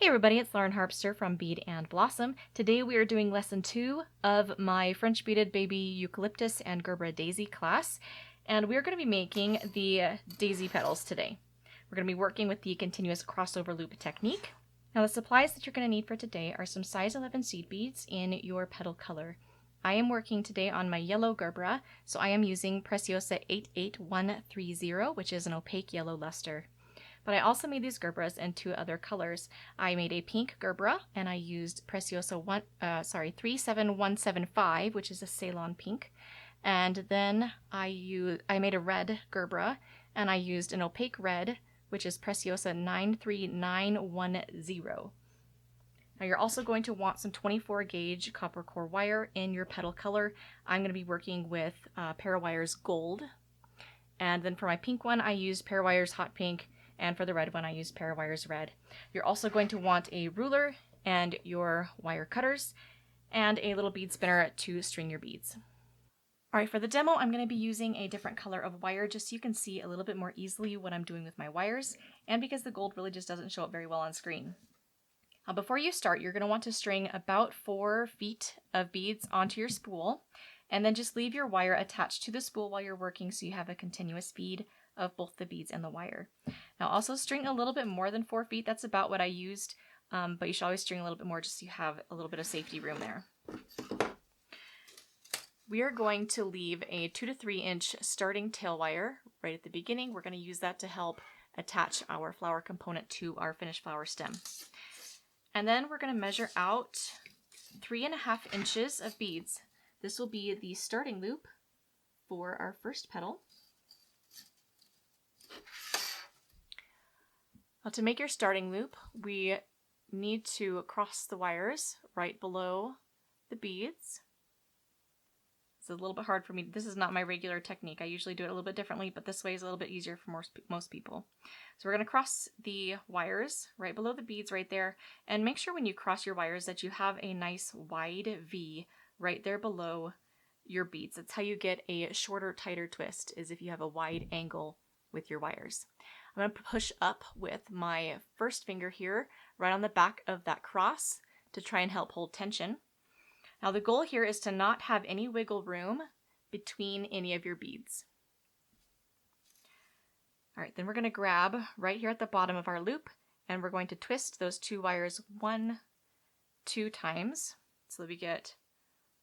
Hey everybody, it's Lauren Harpster from Bead and Blossom. Today we are doing lesson 2 of my French beaded baby eucalyptus and Gerbera daisy class, and we're going to be making the daisy petals today. We're going to be working with the continuous crossover loop technique. Now the supplies that you're going to need for today are some size 11 seed beads in your petal color. I am working today on my yellow Gerbera, so I am using Preciosa 88130, which is an opaque yellow luster. But I also made these Gerberas in 2 other colors. I made a pink Gerbera, and I used Preciosa 37175, which is a Ceylon pink. And then I made a red Gerbera, and I used an opaque red, which is Preciosa 93910. Now you're also going to want some 24 gauge copper core wire in your petal color. I'm going to be working with Parawires Gold. And then for my pink one, I used Parawires Hot Pink. And for the red one, I used Parawires Red. You're also going to want a ruler and your wire cutters and a little bead spinner to string your beads. All right, for the demo, I'm going to be using a different color of wire just so you can see a little bit more easily what I'm doing with my wires, and because the gold really just doesn't show up very well on screen. Now, before you start, you're going to want to string about 4 feet of beads onto your spool, and then just leave your wire attached to the spool while you're working so you have a continuous feed of both the beads and the wire. Now also string a little bit more than 4 feet. That's about what I used, but you should always string a little bit more just so you have a little bit of safety room there. We are going to leave a 2 to 3 inch starting tail wire right at the beginning. We're going to use that to help attach our flower component to our finished flower stem. And then we're going to measure out 3.5 inches of beads. This will be the starting loop for our first petal. Now to make your starting loop, we need to cross the wires right below the beads. It's a little bit hard for me. This is not my regular technique. I usually do it a little bit differently, but this way is a little bit easier for most people. So we're going to cross the wires right below the beads right there, and make sure when you cross your wires that you have a nice wide V right there below your beads. That's how you get a shorter, tighter twist, is if you have a wide angle with your wires. I'm going to push up with my first finger here right on the back of that cross to try and help hold tension. Now the goal here is to not have any wiggle room between any of your beads. All right, then we're going to grab right here at the bottom of our loop, and we're going to twist those 2 wires 2 times so that we get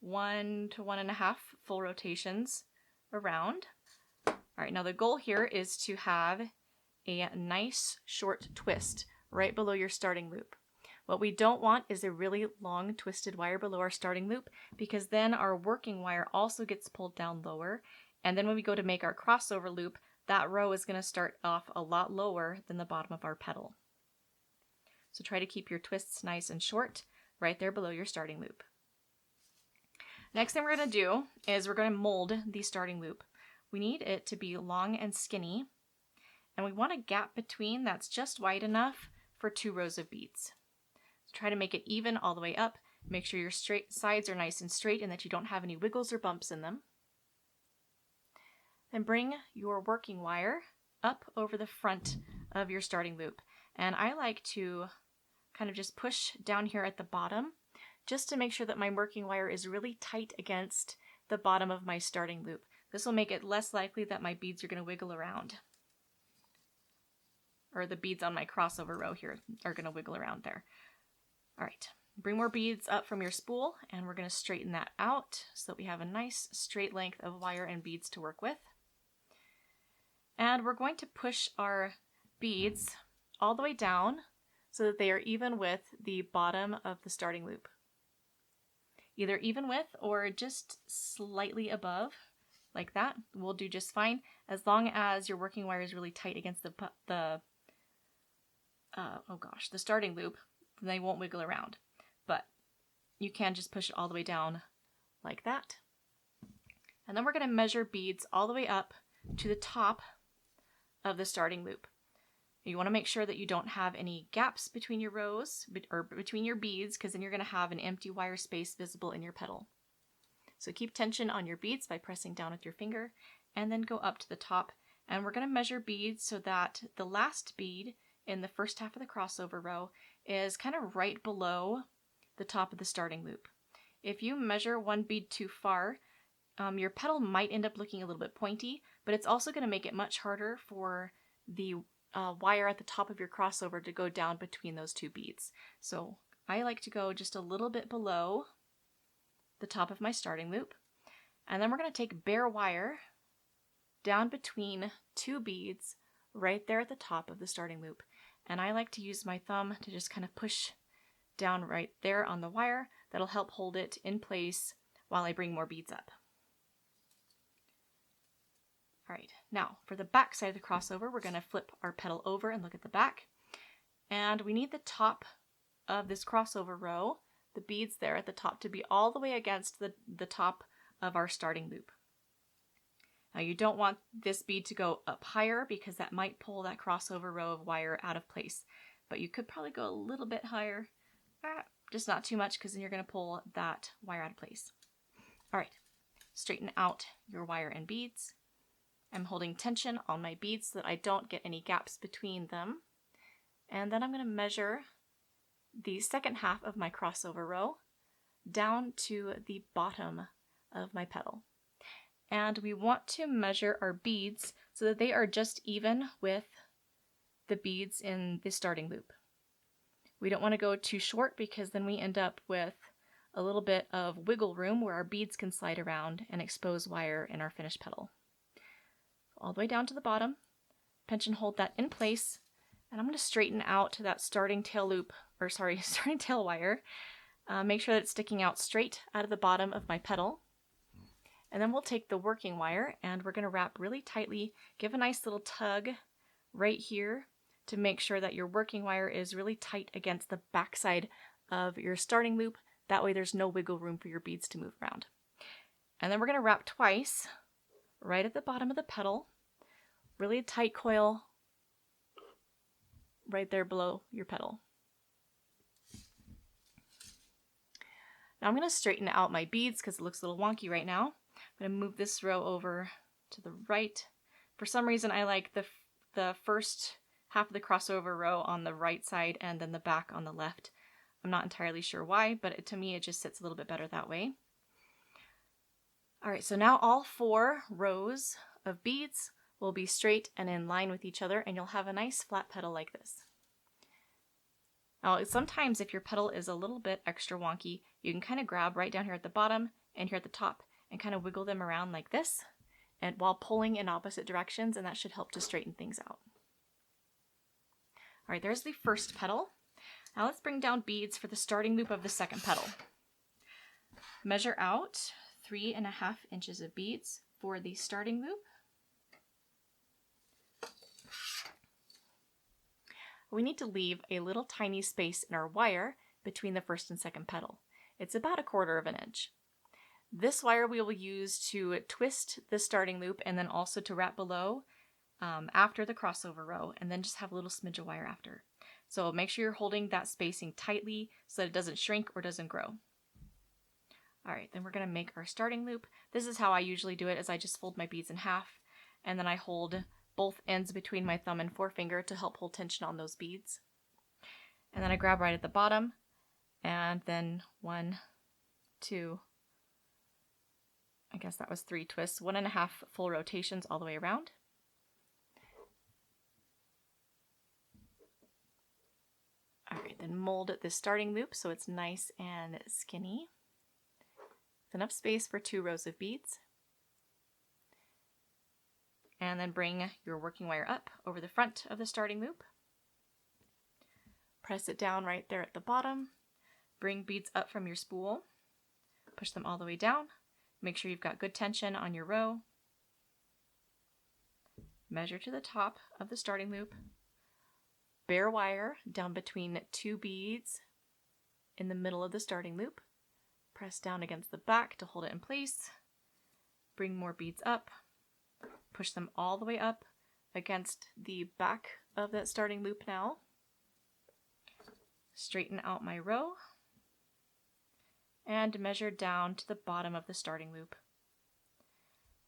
1 to 1.5 full rotations around. All right, now the goal here is to have a nice short twist right below your starting loop. What we don't want is a really long twisted wire below our starting loop, because then our working wire also gets pulled down lower, and then when we go to make our crossover loop, that row is going to start off a lot lower than the bottom of our petal. So try to keep your twists nice and short right there below your starting loop. Next thing we're going to do is we're going to mold the starting loop. We need it to be long and skinny, and we want a gap between that's just wide enough for 2 rows of beads. So try to make it even all the way up. Make sure your sides are nice and straight and that you don't have any wiggles or bumps in them. Then bring your working wire up over the front of your starting loop. And I like to kind of just push down here at the bottom just to make sure that my working wire is really tight against the bottom of my starting loop. This will make it less likely that my beads are going to wiggle around. Or the beads on my crossover row here are going to wiggle around there. All right, bring more beads up from your spool, and we're going to straighten that out so that we have a nice straight length of wire and beads to work with. And we're going to push our beads all the way down so that they are even with the bottom of the starting loop. Either even with or just slightly above, like that, will do just fine, as long as your working wire is really tight against the starting loop. Then they won't wiggle around, but you can just push it all the way down like that. And then we're going to measure beads all the way up to the top of the starting loop. You want to make sure that you don't have any gaps between your rows or between your beads, because then you're going to have an empty wire space visible in your petal. So keep tension on your beads by pressing down with your finger, and then go up to the top. And we're going to measure beads so that the last bead in the first half of the crossover row is kind of right below the top of the starting loop. If you measure one bead too far, your petal might end up looking a little bit pointy, but it's also going to make it much harder for the wire at the top of your crossover to go down between those two beads. So I like to go just a little bit below the top of my starting loop. And then we're going to take bare wire down between two beads right there at the top of the starting loop. And I like to use my thumb to just kind of push down right there on the wire. That'll help hold it in place while I bring more beads up. All right, now for the back side of the crossover, we're going to flip our petal over and look at the back. And we need the top of this crossover row, the beads there at the top, to be all the way against the top of our starting loop. Now you don't want this bead to go up higher because that might pull that crossover row of wire out of place. But you could probably go a little bit higher, just not too much, because then you're going to pull that wire out of place. All right, straighten out your wire and beads. I'm holding tension on my beads so that I don't get any gaps between them. And then I'm going to measure the second half of my crossover row down to the bottom of my petal. And we want to measure our beads so that they are just even with the beads in the starting loop. We don't want to go too short because then we end up with a little bit of wiggle room where our beads can slide around and expose wire in our finished petal. All the way down to the bottom, pinch and hold that in place, and I'm going to straighten out that starting tail wire. Make sure that it's sticking out straight out of the bottom of my petal. And then we'll take the working wire and we're going to wrap really tightly, give a nice little tug right here to make sure that your working wire is really tight against the backside of your starting loop. That way there's no wiggle room for your beads to move around. And then we're going to wrap twice right at the bottom of the petal, really tight coil right there below your petal. Now I'm going to straighten out my beads because it looks a little wonky right now. I'm going to move this row over to the right. For some reason I like the first half of the crossover row on the right side and then the back on the left. I'm not entirely sure why, but to me it just sits a little bit better that way. All right, so now all 4 rows of beads will be straight and in line with each other, and you'll have a nice flat petal like this. Now, sometimes if your petal is a little bit extra wonky, you can kind of grab right down here at the bottom and here at the top and kind of wiggle them around like this, and while pulling in opposite directions, and that should help to straighten things out. All right, there's the first petal. Now let's bring down beads for the starting loop of the second petal. Measure out 3.5 inches of beads for the starting loop. We need to leave a little tiny space in our wire between the first and second petal. It's about 1/4 of an inch. This wire we will use to twist the starting loop and then also to wrap below after the crossover row, and then just have a little smidge of wire after. So make sure you're holding that spacing tightly so that it doesn't shrink or doesn't grow. All right, then we're going to make our starting loop. This is how I usually do it, is I just fold my beads in half, and then I hold both ends between my thumb and forefinger to help hold tension on those beads. And then I grab right at the bottom, and then 1, 2, I guess that was 3 twists, 1.5 full rotations all the way around. All right, then mold this starting loop so it's nice and skinny. Enough space for 2 rows of beads. And then bring your working wire up over the front of the starting loop. Press it down right there at the bottom. Bring beads up from your spool. Push them all the way down. Make sure you've got good tension on your row. Measure to the top of the starting loop. Bare wire down between 2 beads in the middle of the starting loop. Press down against the back to hold it in place. Bring more beads up. Push them all the way up against the back of that starting loop now. Straighten out my row. And measure down to the bottom of the starting loop.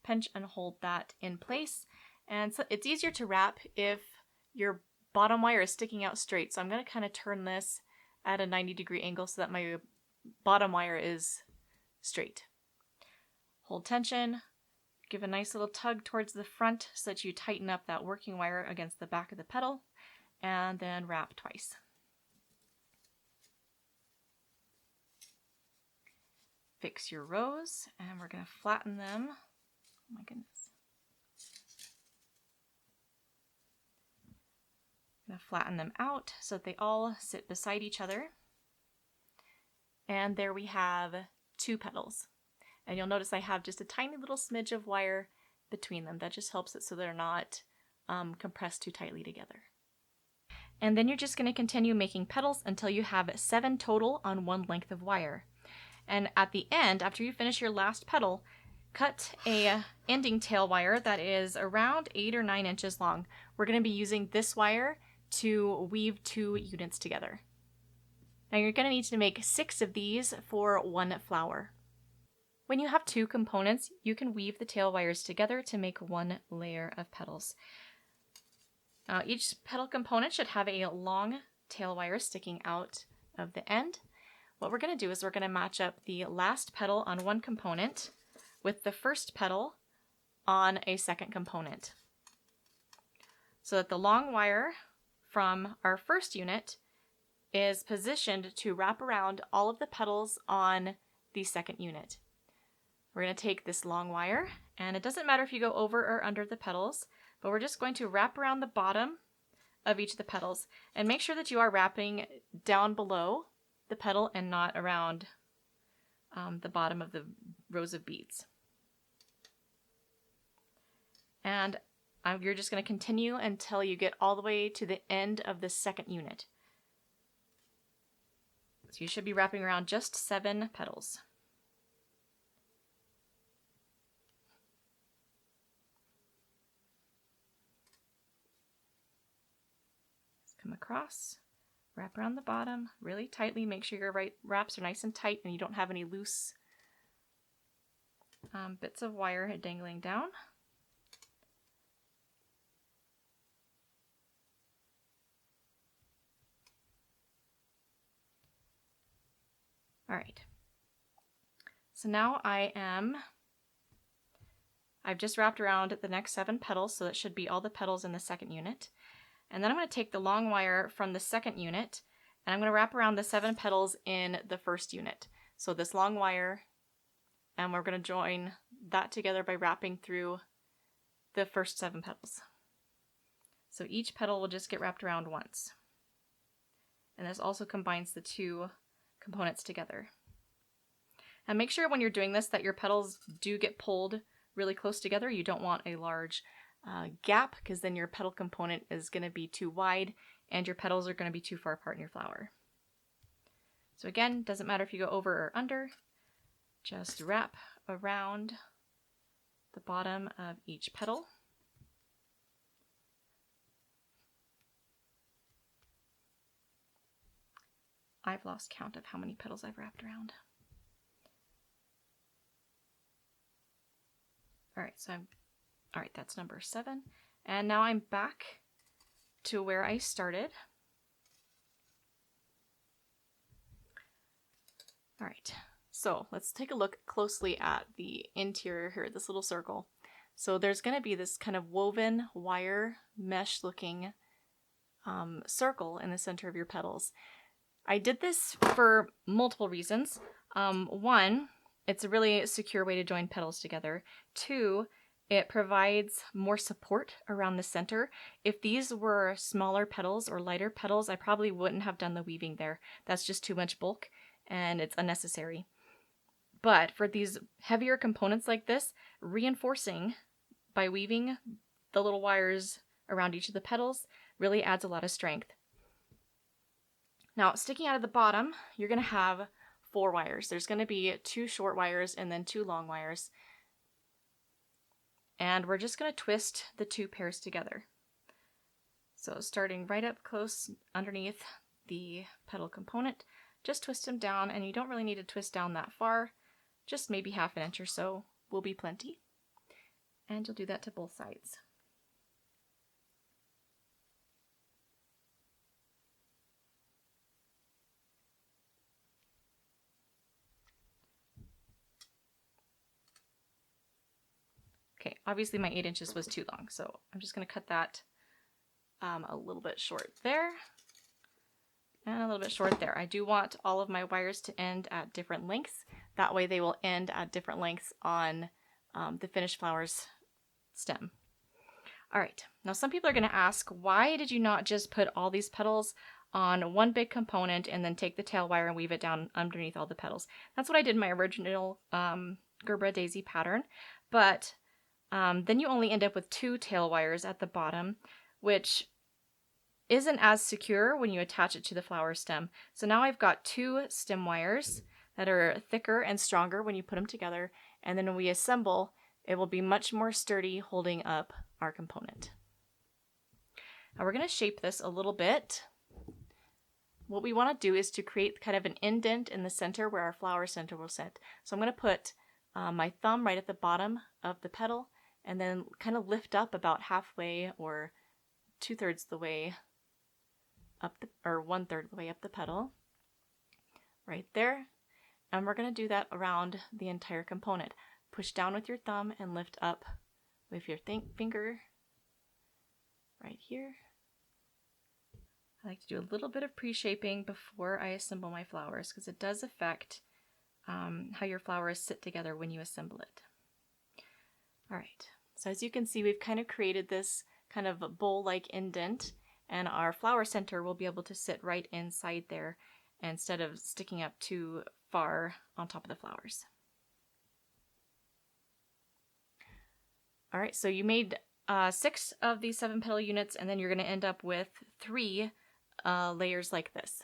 Pinch and hold that in place. And so it's easier to wrap if your bottom wire is sticking out straight. So I'm going to kind of turn this at a 90-degree angle so that my bottom wire is straight. Hold tension, give a nice little tug towards the front so that you tighten up that working wire against the back of the petal, and then wrap twice. Fix your rows, and we're going to flatten them. Oh my goodness. I'm going to flatten them out so that they all sit beside each other. And there we have 2 petals. And you'll notice I have just a tiny little smidge of wire between them. That just helps it so they're not compressed too tightly together. And then you're just going to continue making petals until you have 7 total on one length of wire. And at the end, after you finish your last petal, cut a ending tail wire that is around 8 or 9 inches long. We're going to be using this wire to weave 2 units together. Now you're going to need to make 6 of these for 1 flower. When you have 2 components, you can weave the tail wires together to make 1 layer of petals. Each petal component should have a long tail wire sticking out of the end. What we're going to do is we're going to match up the last petal on one component with the first petal on a second component, so that the long wire from our first unit is positioned to wrap around all of the petals on the second unit. We're going to take this long wire, and it doesn't matter if you go over or under the petals, but we're just going to wrap around the bottom of each of the petals, and make sure that you are wrapping down below the petal and not around the bottom of the rows of beads. And you're just going to continue until you get all the way to the end of the second unit. So you should be wrapping around just 7 petals. Just come across, wrap around the bottom really tightly. Make sure your wraps are nice and tight and you don't have any loose bits of wire dangling down. All right, so now I've just wrapped around the next 7 petals, so that should be all the petals in the second unit. And then I'm going to take the long wire from the second unit, and I'm going to wrap around the 7 petals in the first unit. So this long wire, and we're going to join that together by wrapping through the first 7 petals. So each petal will just get wrapped around once. And this also combines the 2 components together. And make sure when you're doing this that your petals do get pulled really close together. You don't want a large gap, because then your petal component is going to be too wide and your petals are going to be too far apart in your flower. So again, doesn't matter if you go over or under, just wrap around the bottom of each petal. I've lost count of how many petals I've wrapped around. All right, that's number 7. And now I'm back to where I started. All right, so let's take a look closely at the interior here, this little circle. So there's going to be this kind of woven wire mesh looking circle in the center of your petals. I did this for multiple reasons. 1, it's a really secure way to join petals together. 2, it provides more support around the center. If these were smaller petals or lighter petals, I probably wouldn't have done the weaving there. That's just too much bulk and it's unnecessary. But for these heavier components like this, reinforcing by weaving the little wires around each of the petals really adds a lot of strength. Now, sticking out of the bottom, you're going to have 4 wires. There's going to be 2 short wires and then 2 long wires. And we're just going to twist the 2 pairs together. So starting right up close underneath the petal component, just twist them down, and you don't really need to twist down that far. Just maybe ½ an inch or so will be plenty. And you'll do that to both sides. Okay, obviously my 8 inches was too long, so I'm just going to cut that a little bit short there and a little bit short there. I do want all of my wires to end at different lengths. That way they will end at different lengths on the finished flowers stem. All right, now some people are going to ask, why did you not just put all these petals on one big component and then take the tail wire and weave it down underneath all the petals? That's what I did in my original Gerbera daisy pattern, but then you only end up with 2 tail wires at the bottom, which isn't as secure when you attach it to the flower stem. So now I've got 2 stem wires that are thicker and stronger when you put them together, and then when we assemble, it will be much more sturdy holding up our component. Now we're going to shape this a little bit. What we want to do is to create kind of an indent in the center where our flower center will sit. So I'm going to put my thumb right at the bottom of the petal and then kind of lift up about halfway or 2/3 the way up or 1/3 the way up the petal right there. And we're going to do that around the entire component. Push down with your thumb and lift up with your finger right here. I like to do a little bit of pre-shaping before I assemble my flowers because it does affect how your flowers sit together when you assemble it. All right, so as you can see, we've kind of created this kind of a bowl-like indent, and our flower center will be able to sit right inside there instead of sticking up too far on top of the flowers. All right, so you made 6 of these 7 petal units, and then you're going to end up with 3 layers like this.